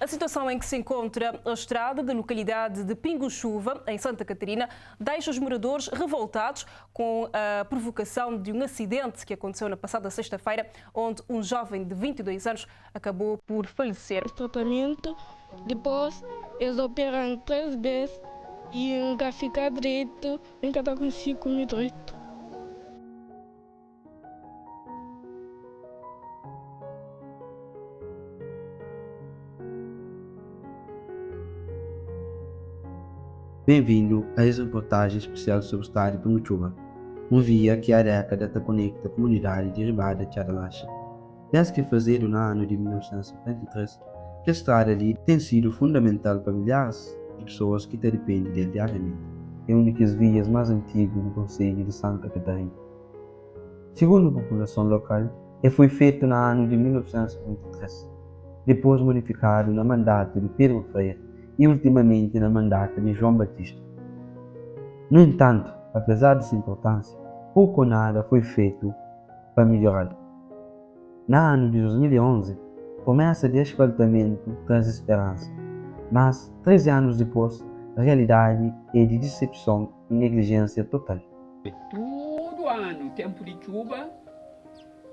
A situação em que se encontra a estrada da localidade de Pingo-Chuva, em Santa Catarina, deixa os moradores revoltados com a provocação de um acidente que aconteceu na passada sexta-feira, onde um jovem de 22 anos acabou por falecer. Tratamento, depois eles operam 3 vezes e nunca fica direito, nunca está consigo comer direito. Bem-vindo a esta reportagem especial sobre o estádio de Pingo-Chuva, uma via que há décadas conecta a comunidade de Ribada de Chadalacha. Desde que fazer no ano de 1953, que a estrada ali tem sido fundamental para milhares de pessoas que dependem dele diariamente. É uma das vias mais antigas do Conselho de Santa Catarina. Segundo a população local, ele foi feito no ano de 1953, depois modificado no mandato de Pedro Freire e ultimamente na mandato de João Batista. No entanto, apesar de sua importância, pouco ou nada foi feito para melhorá-la. No ano de 2011, promessa de asfaltamento traz esperança, mas 13 anos depois, a realidade é de decepção e negligência total. Todo ano, tempo de chuva,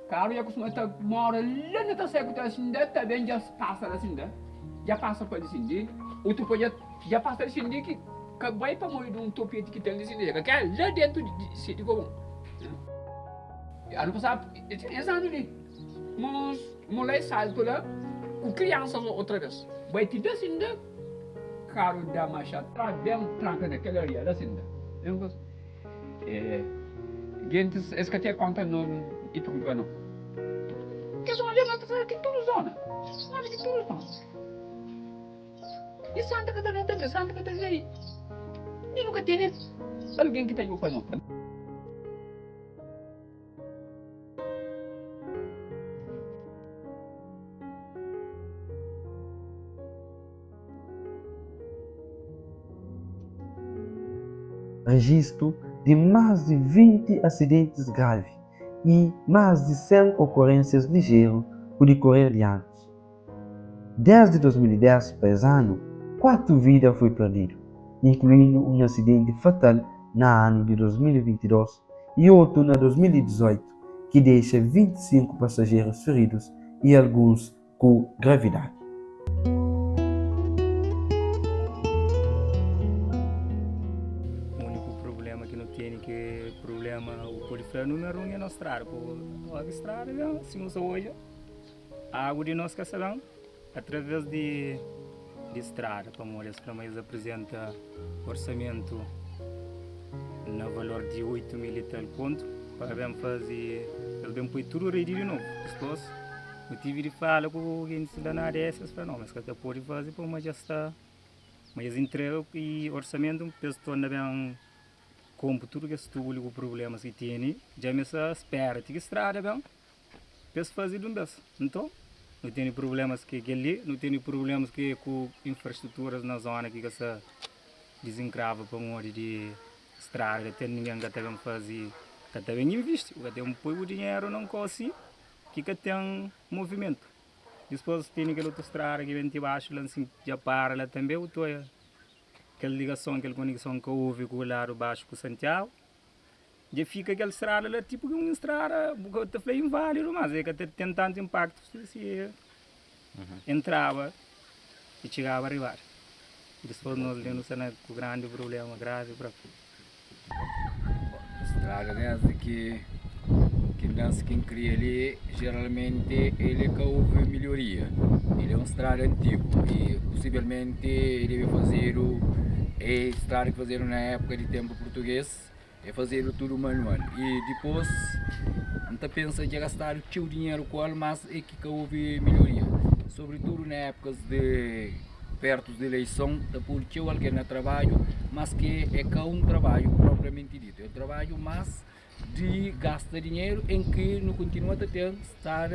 carro já costuma estar uma hora lá na terceira que assim, também já passa assim, já passa para assim, outro pode já passa assim que vai para morrer de um topete que tem assim, que é lá dentro de sítio comum. Ano passado, esse ano ali, mas mulher salto lá, com crianças outra vez, vai te dar assim, carro da marcha, bem tranca naquela área, assim, gente, esse que tem conta no Ituba não. Que zona de mata que tudo zona. Sabe que tudo zona. E Santa Catarina também, Santa Catarina aí. E nunca tem alguém que tem o pano. Registro de mais de 20 acidentes graves e mais de 100 ocorrências ligeiras por decorrer de anos. Desde 2010 para esse ano, 4 vidas foram perdidas, incluindo um acidente fatal no ano de 2022 e outro no 2018, que deixa 25 passageiros feridos e alguns com gravidade. O polifreno não é ruim na estrada, a estrada se usa hoje, a água de nós que sabemos, através de estrada, como eles apresenta orçamento no valor de 8 mil e tal ponto, para bem fazer, eles bem põe tudo ready de novo, depois eu tive de falar com alguém da na área essas fenômenos, que até pode fazer, mas já está, mas entrega e orçamento, depois torna bem como tudo que estudo o problemas que tem, já me espera que estrada bem, depois fazer de um vez. Então, não tem problemas que ali, não tem problemas que com infraestruturas na zona que se desencrava para um modo de estrada, tem ninguém que também fazer, que também investe, que tem põe o dinheiro não consigo, que tem movimento. Depois tem aquela outra estrada que vem de baixo, lá assim, já para lá também, o toia. Aquela ligação, aquela conexão que houve com o lado baixo com Santiago, já fica aquela estrada lá, tipo uma estrada, que foi inválido, mas é que tem tanto impacto se entrava e chegava a arribar. E depois nós temos um grande problema, grave para a estrada desde que dança quem cria ali, geralmente ele que houve melhoria. Ele é uma estrada antiga e possivelmente ele deve fazer a estrada que fizeram na época de tempo português, é fazer tudo manual. E depois, a gente pensa que gastar o dinheiro com ele, mas é que houve melhoria. Sobretudo na época de perto de eleição, depois que alguém no trabalho, mas que é um trabalho propriamente dito. É um trabalho mais de gastar dinheiro em que não continua a ter estar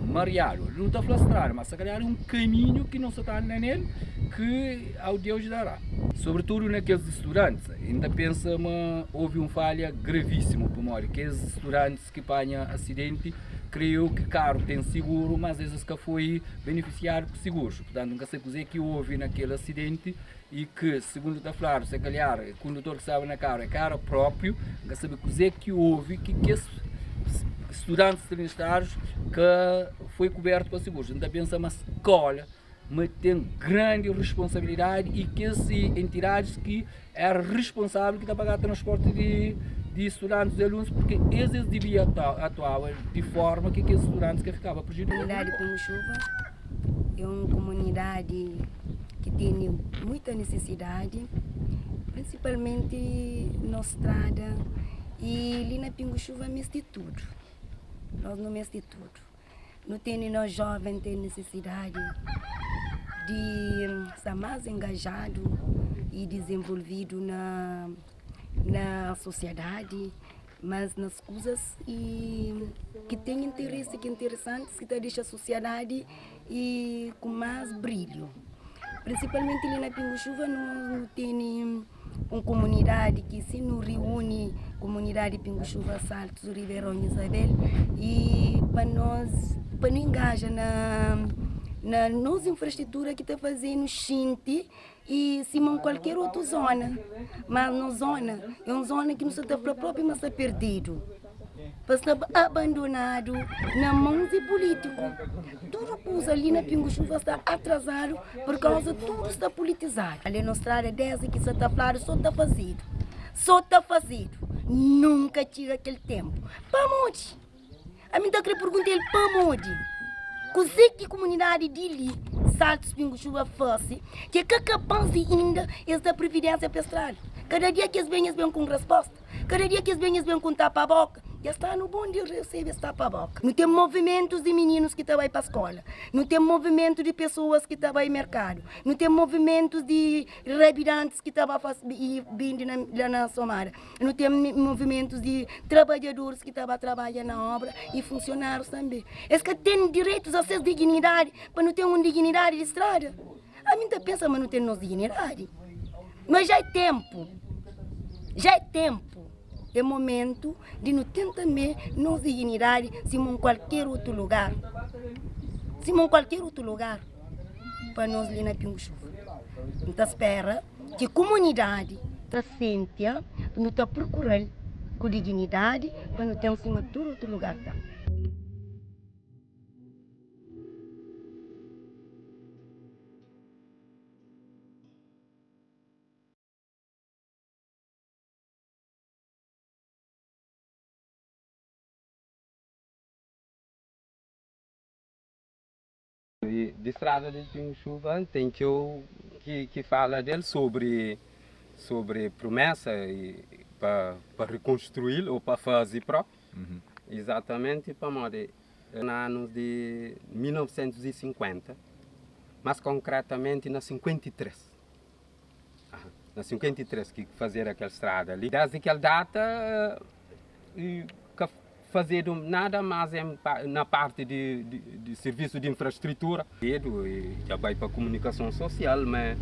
mareado. Não está frustrado, mas se calhar é um caminho que não se está nele que ao Deus dará. Sobretudo naqueles estudantes, ainda pensa houve uma falha gravíssima por morte, aqueles estudantes que apanham acidente creio que carro tem seguro, mas às vezes que foi beneficiado por seguros. Portanto, nunca sei o que houve naquele acidente e que, segundo está falando, se calhar o condutor que estava na carro é carro próprio, nunca sabe o que houve, que esses estudantes universitários que foi coberto para seguros. Então pensa uma escola, mas tem grande responsabilidade e que essas entidades que eram responsáveis que pagar transporte de estudantes e alunos, porque eles deviam atuar de forma que aqueles estudantes que ficavam prejudicados. A comunidade Pingo-Chuva é uma comunidade que tem muita necessidade, principalmente na estrada, e ali na Pingo-Chuva mês de tudo. Nós no mês de tudo. Não tem nós jovens tem necessidade de estar mais engajado e desenvolvido na sociedade, mas nas coisas que têm interesse, que interessantes, que deixa a sociedade e com mais brilho. Principalmente ali na Pingo-Chuva não tem uma comunidade que se nos reúne, comunidade Pingo-Chuva, Saltos, Ribeirão e Isabel, e para nos engajar na nossa infraestrutura que está fazendo Xinte e cima qualquer outra zona. Mas na zona, é uma zona que não está própria, mas está perdido. Está abandonado na mãos de políticos. Tudo que usa ali na Pingo-Chuva está atrasado por causa de tudo está politizado. Ali na estrada desde que está falando, só está fazido. Só está fazido. Nunca tira aquele tempo. Para onde? A mim está querendo perguntar ele para onde? Que comunidade dele, Saltos Pingo-Chuva fosse, que é capaz ainda essa previdência para a estrada. Cada dia que eles vêm com resposta. Cada dia que eles vêm com tapa-boca. Já está no bom de receber esse tapa-boca. Não tem movimentos de meninos que estão para a escola. Não tem movimento de pessoas que estão para o mercado. Não tem movimentos de rebirantes que estão vindo lá na Somara. Não tem movimentos de trabalhadores que estão a trabalhar na obra e funcionários também. Eles que têm direitos a ser dignidade, para não ter uma dignidade de estrada. A mim pensa, mas não tem nossa dignidade. Mas já é tempo. Já é tempo. É momento de não tentar também nossa dignidade se em qualquer outro lugar. Se em qualquer outro lugar. Para nós ali na Pingo-Chuva. Então espera que a comunidade está ciente, não está procurando com dignidade para não ter em cima de todo outro lugar. Tá? De estrada de Pingo-Chuva tem que fala dele sobre promessa para reconstruir ou para fazer próprio. Exatamente para morrer nos anos de 1950, mas concretamente na 53. Na 53 que fazer aquela estrada ali. Desde aquela data fazer nada mais na parte de serviço de infraestrutura. E já vai para a comunicação social, mas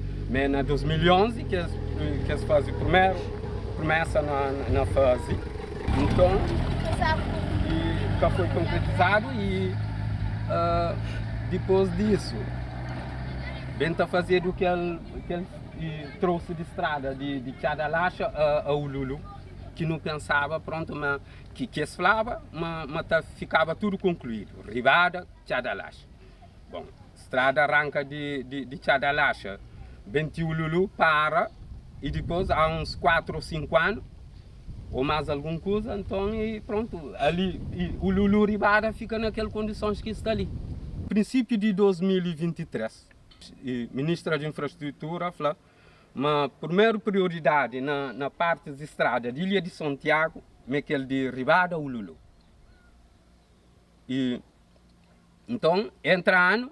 na 2011 que eles fazem a primeira promessa na fase. Então, já foi concretizado e depois disso, bem fazer o que ele trouxe de estrada de Tchadalacha a Ululu, que não pensava, pronto, mas que se falava, mas ficava tudo concluído. Ribada, Tchadalacha. Bom, estrada arranca de Tchadalacha, Ululu para, e depois há uns 4 ou 5 anos, ou mais alguma coisa, então e pronto, ali, o Ululu Ribada fica naquelas condições que está ali. Princípio de 2023, a ministra de Infraestrutura falou, mas a primeira prioridade na parte de estrada de Ilha de Santiago é aquele de Ribada ou Ululu. E então, entre ano,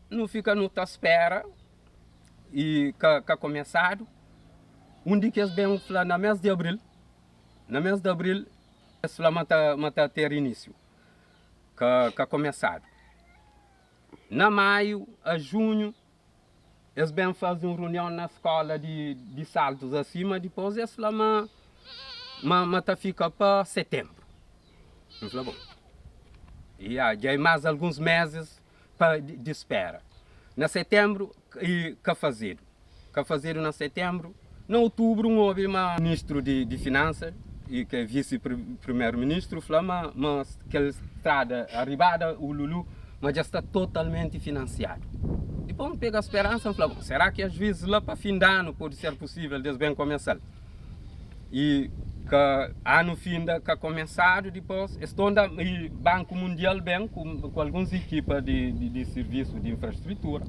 não fica no espera e que começado. Dia que eles vêm falar no mês de abril, eles falam que ter início, que começado. Na maio, a junho, eles vêm fazer uma reunião na escola de Saltos acima, depois eles falam que fica para setembro. Eu falei, bom, Já é mais alguns meses de espera. Na setembro, que fazer? Que fazer na setembro? Em outubro, houve um ministro de Finanças, e que é vice-primeiro-ministro, falou, mas aquela estrada arribada, o Lulu, mas já está totalmente financiado. Depois pega a esperança e fala, será que às vezes lá para fim de ano pode ser possível, desde bem começar? E que ano fim de que começado depois, estou no Banco Mundial bem com algumas equipas de serviço de infraestrutura,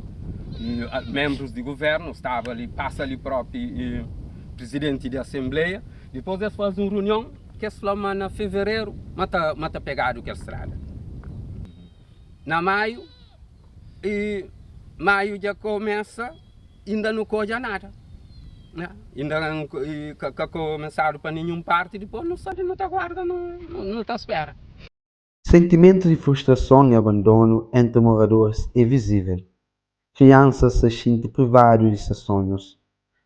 e, membros de governo, estava ali, passa ali próprio presidente da Assembleia, depois eles fazem uma reunião que eles falam, em fevereiro, mata pegado que estrada. Na maio, e maio já começa, ainda não colhe nada. Né? Ainda não começaram para nenhuma parte, depois não sabe, não está guarda, não está à espera. Sentimento de frustração e abandono entre moradores é visível. Crianças se sentem privadas de seus sonhos.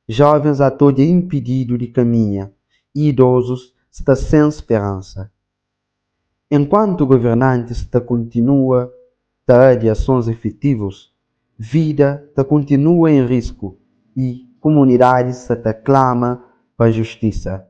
Jovens atores impedidos de caminhar e idosos estão sem esperança. Enquanto governantes continua a ter ações efetivas, vida continua em risco e comunidades se clamam para justiça.